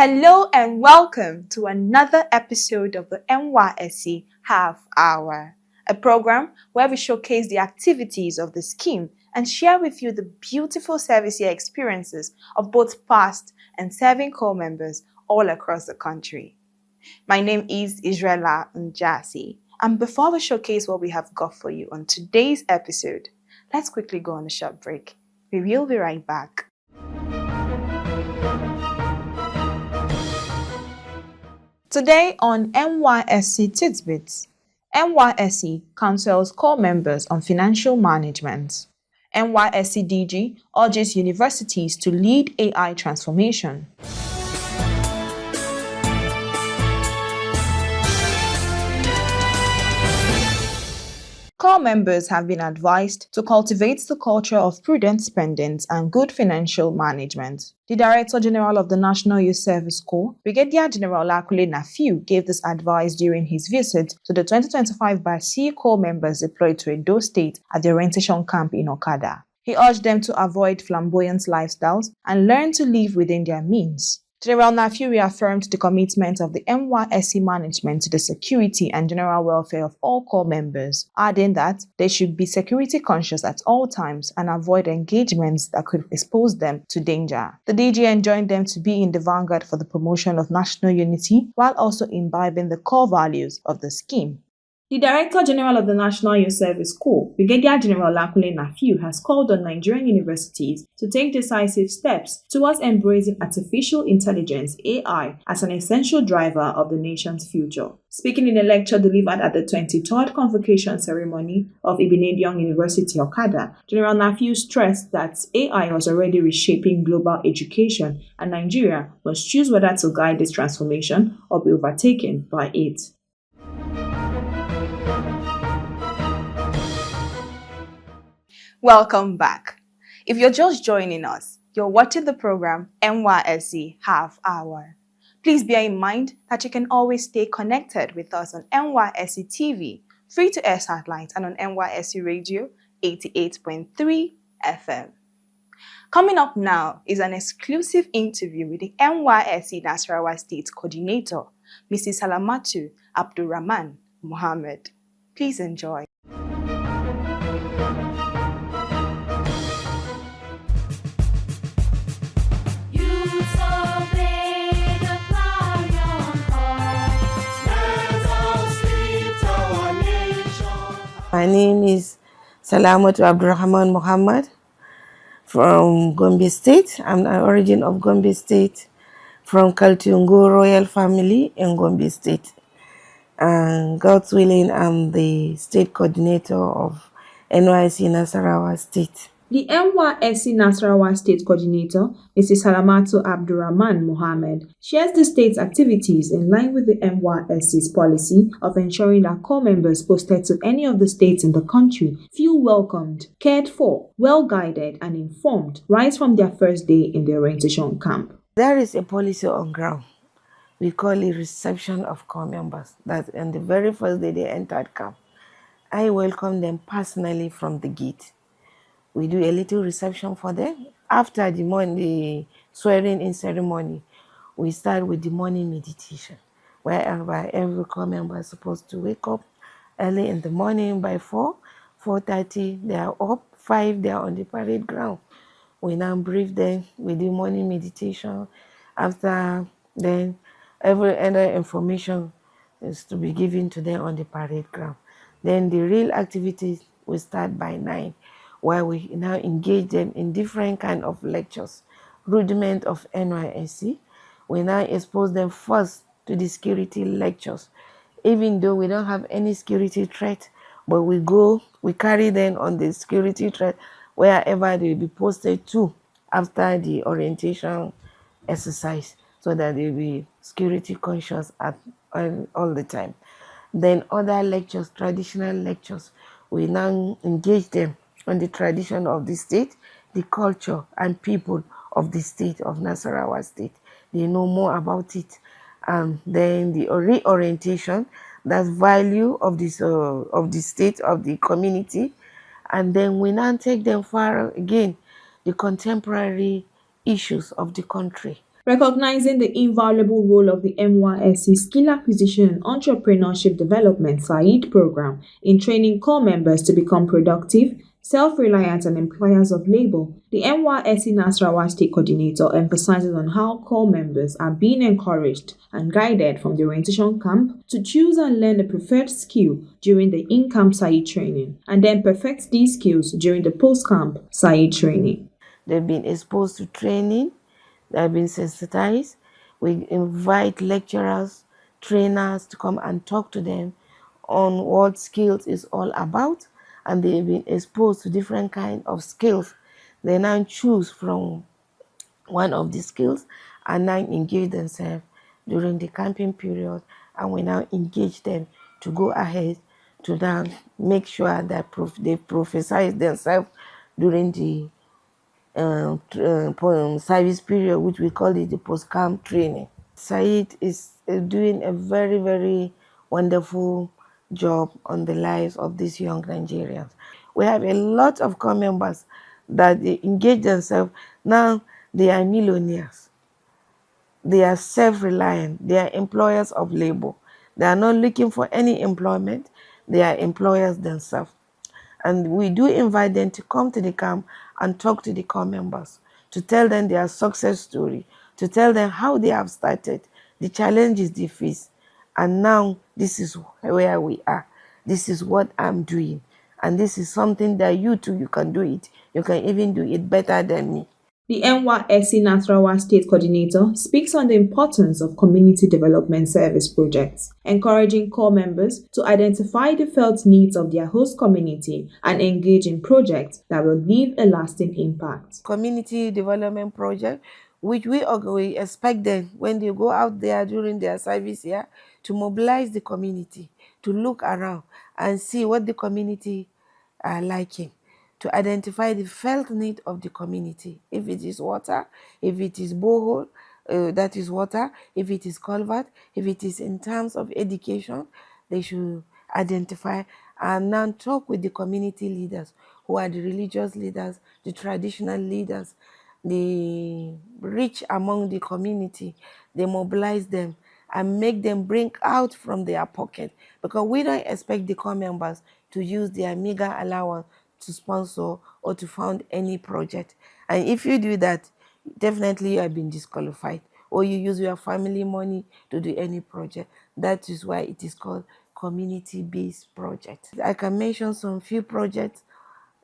Hello and welcome to another episode of the NYSC Half Hour, a program where we showcase the activities of the scheme and share with you the beautiful service year experiences of both past and serving corps members all across the country. My name is Israela Njasi, and before we showcase what we have got for you on today's episode, let's quickly go on a short break. We will be right back. Today on NYSC Tidbits, NYSC counsels corps members on financial management. NYSC DG urges universities to lead AI transformation. Corps members have been advised to cultivate the culture of prudent spending and good financial management. The Director General of the National Youth Service Corps, Brigadier General Akule Nafiu, gave this advice during his visit to the 2025 Basi Corps members deployed to Edo State at the orientation camp in Okada. He urged them to avoid flamboyant lifestyles and learn to live within their means. General Nafiu reaffirmed the commitment of the NYSC management to the security and general welfare of all corps members, adding that they should be security conscious at all times and avoid engagements that could expose them to danger. The DG enjoined them to be in the vanguard for the promotion of national unity while also imbibing the core values of the scheme. The Director General of the National Youth Service Corps, Brigadier General Akule Nafiu, has called on Nigerian universities to take decisive steps towards embracing artificial intelligence (AI) as an essential driver of the nation's future. Speaking in a lecture delivered at the 23rd convocation ceremony of Ibenedion University, Okada, General Nafiu stressed that AI was already reshaping global education and Nigeria must choose whether to guide this transformation or be overtaken by it. Welcome back. If you're just joining us, you're watching the program NYSC Half Hour. Please bear in mind that you can always stay connected with us on NYSC TV, free-to-air satellite, and on NYSC Radio 88.3 FM. Coming up now is an exclusive interview with the NYSC Nasarawa State Coordinator, Mrs. Salamatu Abdurrahman Mohammed. Please enjoy. My name is Salamatu Abdurrahman Muhammad from Gombe State. I'm an origin of Gombe State from Kaltungo royal family in Gombe State. And God's willing, I'm the state coordinator of NYSC Nasarawa State. The NYSC Nasarawa State Coordinator, Mrs. Salamatu Abdurrahman Mohammed, shares the state's activities in line with the NYSC's policy of ensuring that corps members posted to any of the states in the country feel welcomed, cared for, well-guided and informed right from their first day in the orientation camp. There is a policy on ground. We call it reception of corps members, that on the very first day they entered camp, I welcome them personally from the gate. We do a little reception for them. After the swearing in ceremony, we start with the morning meditation, whereby every corps member is supposed to wake up early in the morning by 4:30, they are up, 5, they are on the parade ground. We now brief them with the morning meditation. After then, every other information is to be given to them on the parade ground. Then the real activities will start by 9. Where we now engage them in different kind of lectures, rudiment of NYSC. We now expose them first to the security lectures, even though we don't have any security threat, but we carry them on the security threat wherever they will be posted to after the orientation exercise, so that they will be security conscious all the time. Then other lectures, traditional lectures, we now engage them on the tradition of the state, the culture and people of the state of Nasarawa State. They know more about it. Then the reorientation, that's value of the state, of the community. And then we now take them far again, the contemporary issues of the country. Recognizing the invaluable role of the NYSC Skill Acquisition and Entrepreneurship Development SAID program in training core members to become productive, self-reliant and employers of labor, the NYSC Nasarawa State Coordinator emphasizes on how core members are being encouraged and guided from the orientation camp to choose and learn a preferred skill during the in-camp SAID training and then perfect these skills during the post-camp SAID training. They've been exposed to training, they've been sensitized. We invite lecturers, trainers to come and talk to them on what skills is all about, and they've been exposed to different kind of skills. They now choose from one of the skills and now engage themselves during the camping period, and we now engage them to go ahead to now make sure that they prophesize themselves during the service period, which we call it the post-camp training. Said is doing a very, very wonderful job on the lives of these young Nigerians. We have a lot of core members that they engage themselves. Now they are millionaires. They are self-reliant. They are employers of labor. They are not looking for any employment. They are employers themselves. And we do invite them to come to the camp and talk to the core members, to tell them their success story, to tell them how they have started, the challenges they face. And now this is where we are. This is what I'm doing. And this is something that you too, you can do it. You can even do it better than me. The NYSC Nasarawa State Coordinator speaks on the importance of community development service projects, encouraging core members to identify the felt needs of their host community and engage in projects that will leave a lasting impact. Community development project, which we expect them when they go out there during their service here to mobilize the community, to look around and see what the community are liking, to identify the felt need of the community. If it is water, if it is borehole, that is water, if it is culvert, if it is in terms of education, they should identify and now talk with the community leaders, who are the religious leaders, the traditional leaders, the rich among the community. They mobilize them and make them bring out from their pocket, because we don't expect the core members to use their meager allowance to sponsor or to fund any project. And if you do that, definitely you have been disqualified, or you use your family money to do any project. That is why it is called community-based project. I can mention some few projects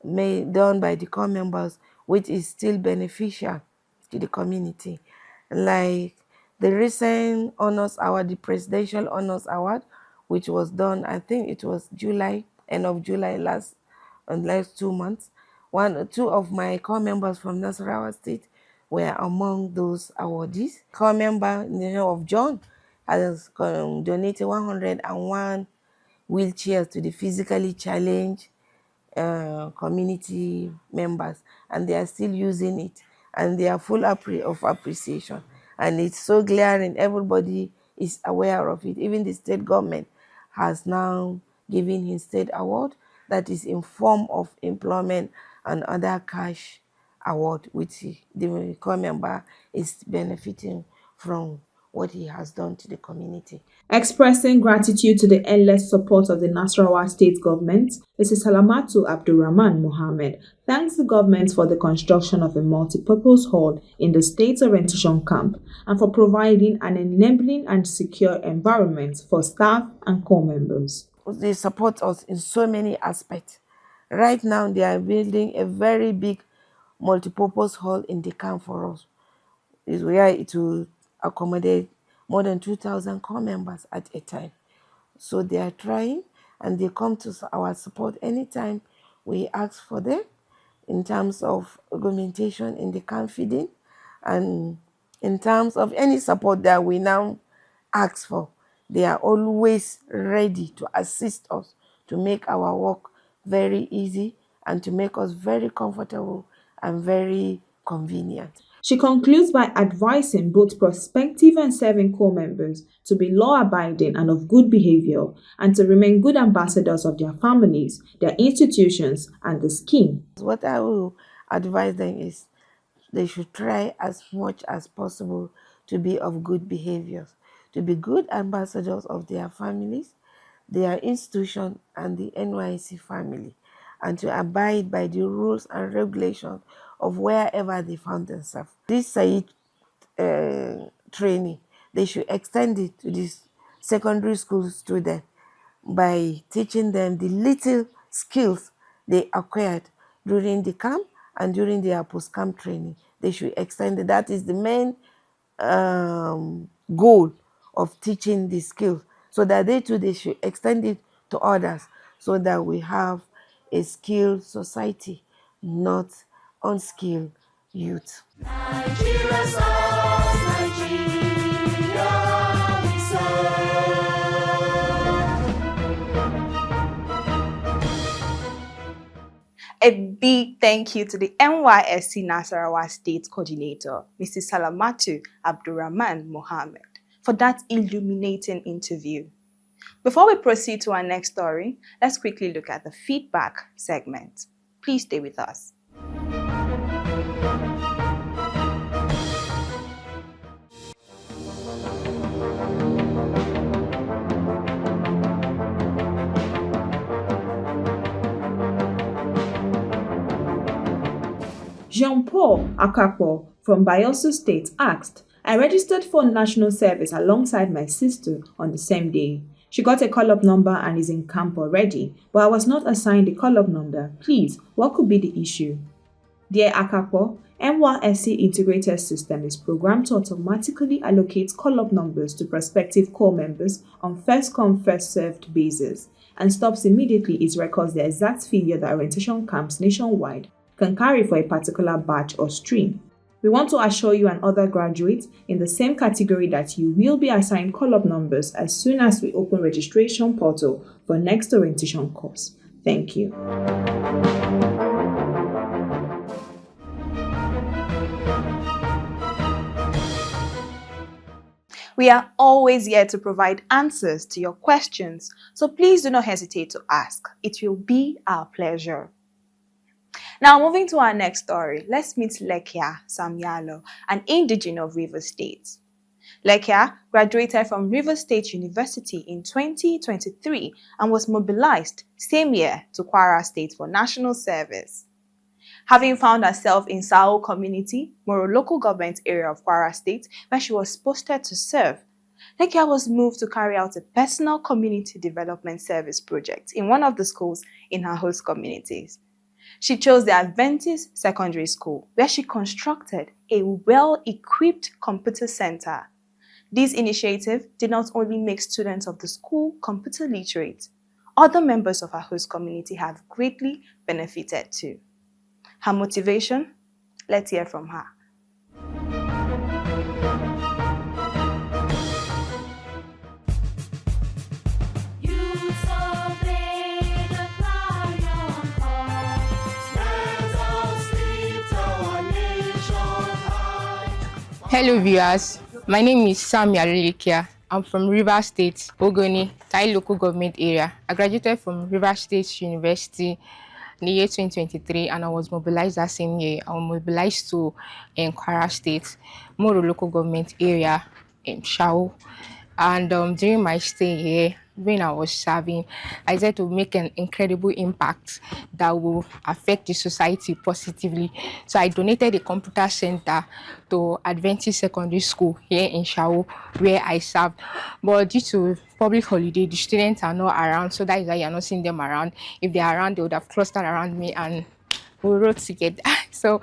done by the core members, which is still beneficial to the community, like the recent honors award, the presidential honors award, which was done, I think it was July, end of July last 2 months. Two of my core members from Nasarawa State were among those awardees. Core member in the name of John has donated 101 wheelchairs to the physically challenged community members, and they are still using it, and they are full of appreciation. And it's so glaring, everybody is aware of it. Even the state government has now given him state award that is in form of employment and other cash award, which the core member is benefiting from what he has done to the community. Expressing gratitude to the endless support of the Nasarawa state government, Mrs. Salamatu Abdurrahman Mohammed thanks the government for the construction of a multi-purpose hall in the state's orientation camp and for providing an enabling and secure environment for staff and core members. They support us in so many aspects. Right now, they are building a very big multi-purpose hall in the camp for us. Is where it will accommodate more than 2,000 core members at a time. So they are trying, and they come to our support anytime we ask for them in terms of augmentation in the camp feeding, and in terms of any support that we now ask for. They are always ready to assist us to make our work very easy and to make us very comfortable and very convenient. She concludes by advising both prospective and serving core members to be law-abiding and of good behavior and to remain good ambassadors of their families, their institutions, and the scheme. What I will advise them is they should try as much as possible to be of good behaviors, to be good ambassadors of their families, their institution, and the NYC family, and to abide by the rules and regulations of wherever they found themselves. This Said training, they should extend it to these secondary school students by teaching them the little skills they acquired during the camp and during their post-camp training. They should extend it. That is the main goal of teaching the skills, so that they should extend it to others, so that we have a skilled society, not unskilled youth. Nigeria serves, Nigeria we serve. A big thank you to the NYSC Nasarawa State Coordinator, Mrs. Salamatu Abdurrahman Mohammed, for that illuminating interview. Before we proceed to our next story, let's quickly look at the feedback segment. Please stay with us. Jean-Paul Akapo from Bayelsa State asked, I registered for national service alongside my sister on the same day. She got a call-up number and is in camp already, but I was not assigned the call-up number. Please, what could be the issue? Dear Akapo, NYSC integrated system is programmed to automatically allocate call-up numbers to prospective corps members on first-come, first-served basis and stops immediately it records the exact figure that orientation camps nationwide can carry for a particular batch or stream. We want to assure you and other graduates in the same category that you will be assigned call-up numbers as soon as we open registration portal for next orientation course. Thank you. We are always here to provide answers to your questions, so please do not hesitate to ask. It will be our pleasure. Now, moving to our next story, let's meet Lekia Samyaaloh, an indigene of Rivers State. Lekia graduated from Rivers State University in 2023 and was mobilized same year to Kwara State for national service. Having found herself in Sao community, Moro local government area of Kwara State, where she was posted to serve, Lekia was moved to carry out a personal community development service project in one of the schools in her host communities. She chose the Adventist Secondary School, where she constructed a well-equipped computer center. This initiative did not only make students of the school computer literate, other members of her host community have greatly benefited too. Her motivation? Let's hear from her. Hello viewers, my name is Samyaaloh Lekia. I'm from Rivers State, Ogoni, Tai local government area. I graduated from Rivers State University in the year 2023 and I was mobilized that same year. I was mobilized to Kwara State, Moro local government area in Shao. And during my stay here, when I was serving, I decided to make an incredible impact that will affect the society positively. So I donated a computer center to Adventist Secondary School here in Shao, where I served. But due to public holiday, the students are not around, so that is why you're not seeing them around. If they're around, they would have clustered around me and we wrote together. So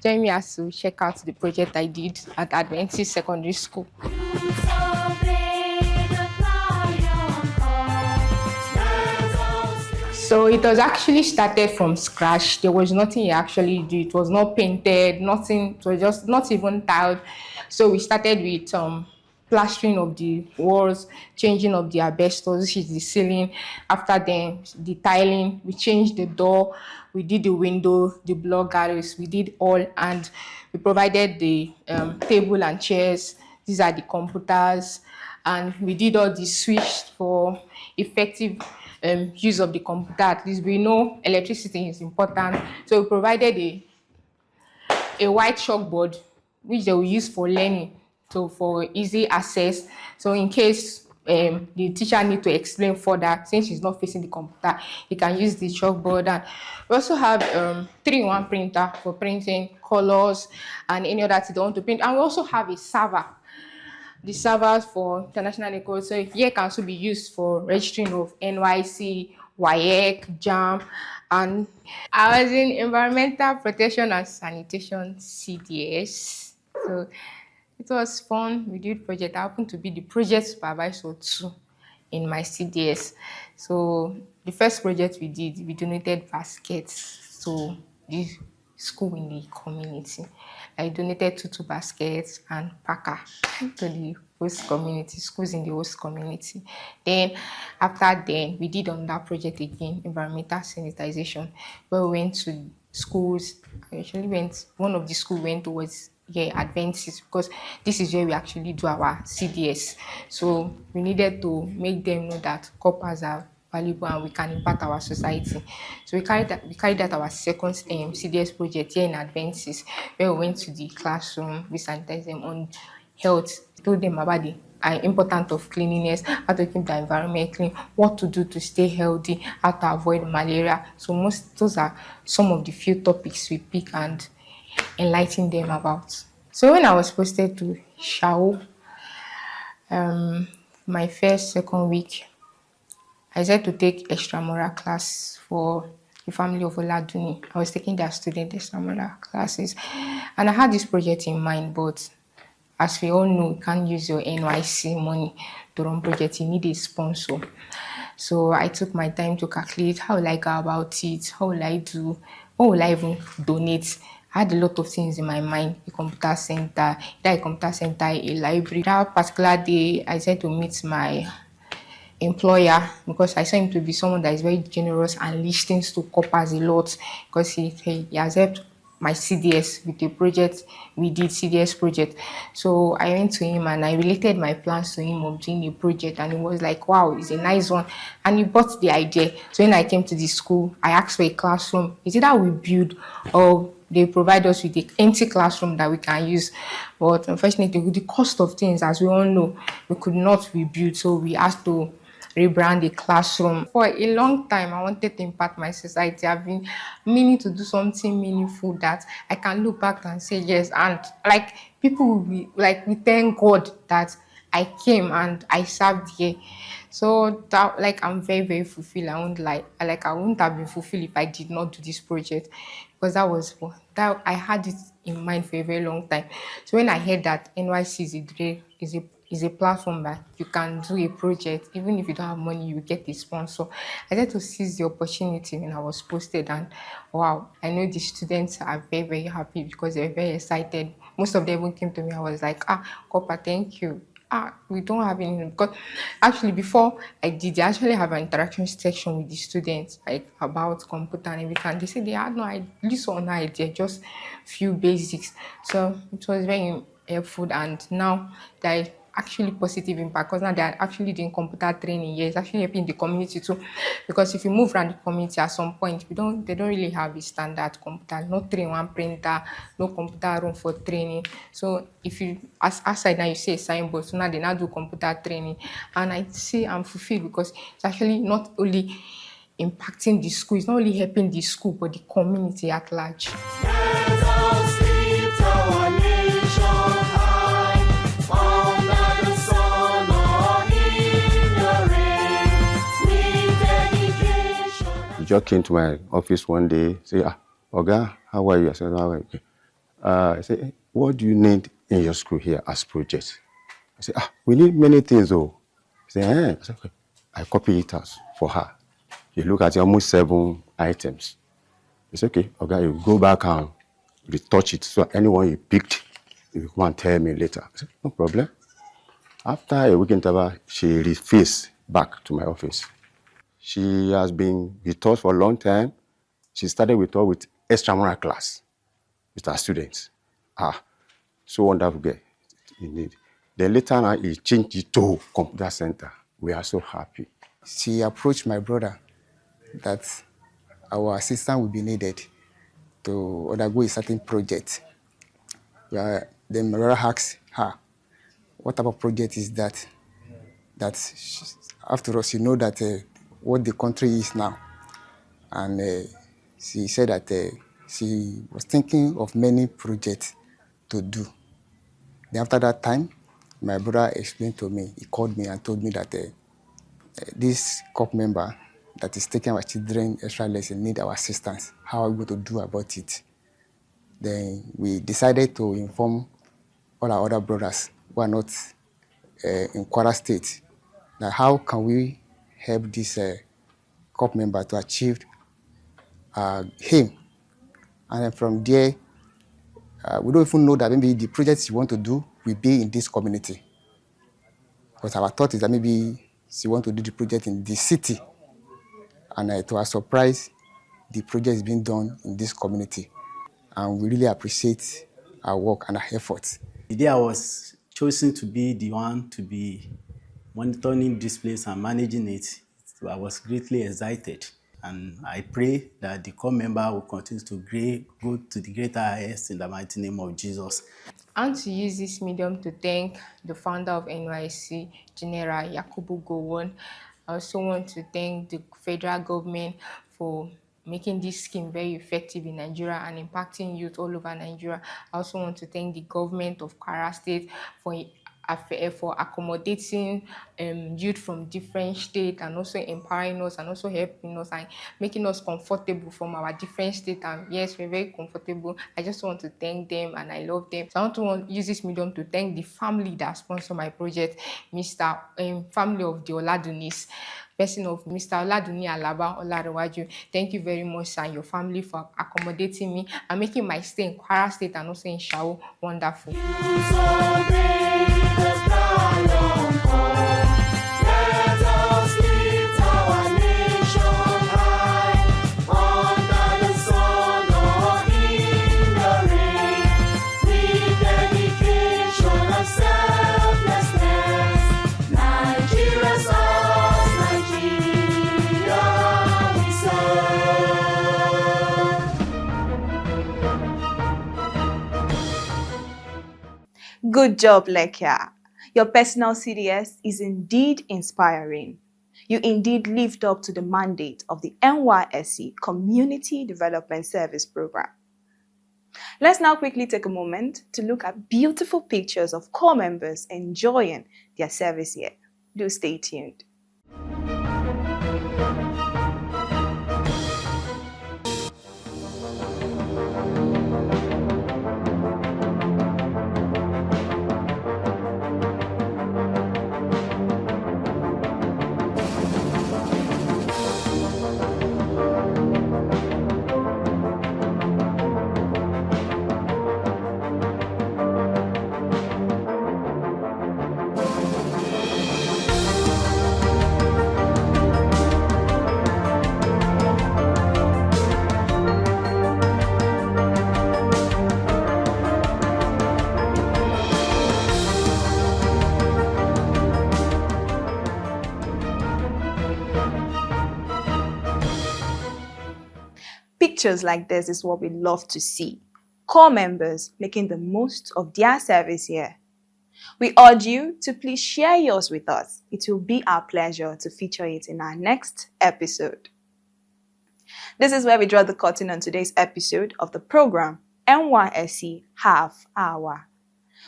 join me as to check out the project I did at Adventist Secondary School. So it was actually started from scratch. There was nothing you actually do. It was not painted, nothing. It was just not even tiled. So we started with plastering of the walls, changing of the asbestos, which is the ceiling. After then, the tiling, we changed the door, we did the window, the block galleries, we did all, and we provided the table and chairs. These are the computers, and we did all the switch for effective use of the computer. At least we know electricity is important, so we provided a white chalkboard which they will use for learning so for easy access. So in case the teacher need to explain further, since she's not facing the computer, you can use the chalkboard. And we also have 3-in-1 printer for printing colors and any other thing they want to print. And we also have a server. The servers for international code. So here can also be used for registering of NYC, WAEC, JAM, and I was in environmental protection and sanitation CDS. So it was fun. We did project. I happened to be the project supervisor too in my CDS. So the first project we did, we donated baskets to the school in the community. I donated two baskets and packer to the host community, schools in the host community. Then after then, we did on that project again, environmental sanitization, where we went to schools. I actually went, one of the school went towards Adventist, because this is where we actually do our CDS. So we needed to make them know that coppers are valuable and we can impact our society. So we carried out our second CDS project here in Adventist, where we went to the classroom, we sanitized them on health, told them about the importance of cleanliness, how to keep the environment clean, what to do to stay healthy, how to avoid malaria. So those are some of the few topics we pick and enlighten them about. So when I was posted to Shao, my second week, I decided to take extramural class for the family of Oladuni. I was taking their student extramural classes, and I had this project in mind, but as we all know, you can't use your NYC money to run project. You need a sponsor. So I took my time to calculate how will I go about it, how will I do, what will I even donate. I had a lot of things in my mind, a computer center, a library. That particular day, I decided to meet my employer, because I saw him to be someone that is very generous and listens to coppers a lot, because he has helped my CDS with the project. We did CDS project. So I went to him and I related my plans to him of doing a project, and he was like, wow, it's a nice one. And he bought the idea. So when I came to the school, I asked for a classroom. Is it that we build, or they provide us with the empty classroom that we can use? But unfortunately, with the cost of things, as we all know, we could not rebuild. So we asked to rebrand the classroom. For a long time, I wanted to impact my society. I've been meaning to do something meaningful that I can look back and say yes. And like people will be like, we thank God that I came and I served here. So that, like, I'm very, very fulfilled. I won't lie. I wouldn't have been fulfilled if I did not do this project, because that I had it in mind for a very long time. So when I heard that NYC is a platform that you can do a project, even if you don't have money, you get a sponsor, I had to seize the opportunity when I was posted. And wow, I know the students are very, very happy because they're very excited. Most of them even came to me. I was like, Copper, thank you. We don't have any, because actually before I did, they actually have an interaction section with the students, like about computer and everything. They said they had no idea, no idea, just few basics. So it was very helpful, and now they actually positive impact, because now they are actually doing computer training here. It's actually helping the community too, because if you move around the community at some point, they don't really have a standard computer, no 3-in-1 printer, no computer room for training. So if you outside now, you see a signboard, so now they now do computer training, and I see I'm fulfilled, because it's actually not only impacting the school, it's not only helping the school, but the community at large. Let us lift our nation high, under the sun or in the rain, with dedication. He just came to my office one day, say, Oga, how are you? I said, how are you? I said, "Hey, what do you need in your school here as project?" I said, we need many things though. He said, I said, okay. I copy it out for her. You look at almost 7 items. He said, okay, Oga, you go back and retouch it, so anyone you picked, you come and tell me later. I said, no problem. After a week interval, she refaced back to my office. She has been with us for a long time. She started with us with extramural class with our students. So wonderful girl, indeed. Then later on, he changed it to computer center. We are so happy. She approached my brother that our assistance will be needed to undergo a certain project. Then my brother asked her what type of project is that? After all, she know that what the country is now. And she said that she was thinking of many projects to do. Then after that time, my brother explained to me, he called me and told me that this COP member that is taking our children extra lesson need our assistance. How are we going to do about it? Then we decided to inform all our other brothers who are not in Kwara State. Now, how can we help this COP member to achieve him? And then from there, we don't even know that maybe the projects you want to do will be in this community. Because our thought is that maybe she want to do the project in this city. And to our surprise, the project is being done in this community. And we really appreciate our work and our efforts. The day I was chosen to be the one to be monitoring this place and managing it, I was greatly excited. And I pray that the core member will continue to go to the greater heights in the mighty name of Jesus. I want to use this medium to thank the founder of NYC, General Yakubu Gowon. I also want to thank the federal government for making this scheme very effective in Nigeria and impacting youth all over Nigeria. I also want to thank the government of Kwara State for accommodating youth from different states and also empowering us and also helping us and making us comfortable from our different states. And yes, we're very comfortable. I just want to thank them and I love them. So I want to use this medium to thank the family that sponsored my project, family of the Oladunis, person of Mr. Oladuni Alaba Olarewaju. Thank you very much, sir, and your family for accommodating me and making my stay in Kwara State and also in Shao wonderful. Good job, Lekia. Your personal CDS is indeed inspiring. You indeed lived up to the mandate of the NYSC Community Development Service Program. Let's now quickly take a moment to look at beautiful pictures of core members enjoying their service here. Do stay tuned. Pictures like this is what we love to see. Core members making the most of their service here. We urge you to please share yours with us. It will be our pleasure to feature it in our next episode. This is where we draw the curtain on today's episode of the program NYSC Half Hour.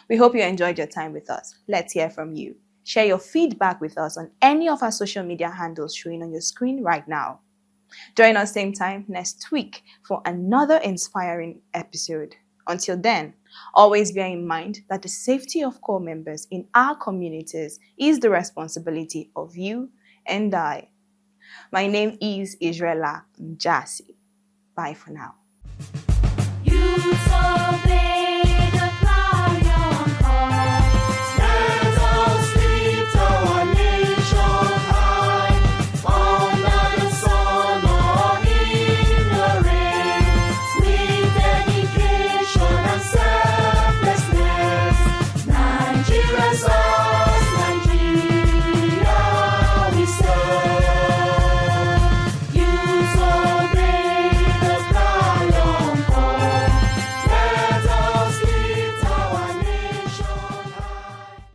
We hope you enjoyed your time with us. Let's hear from you. Share your feedback with us on any of our social media handles showing on your screen right now. Join us same time next week for another inspiring episode. Until then, always bear in mind that the safety of core members in our communities is the responsibility of you and I. My name is Israela Njasi. Bye for now. You so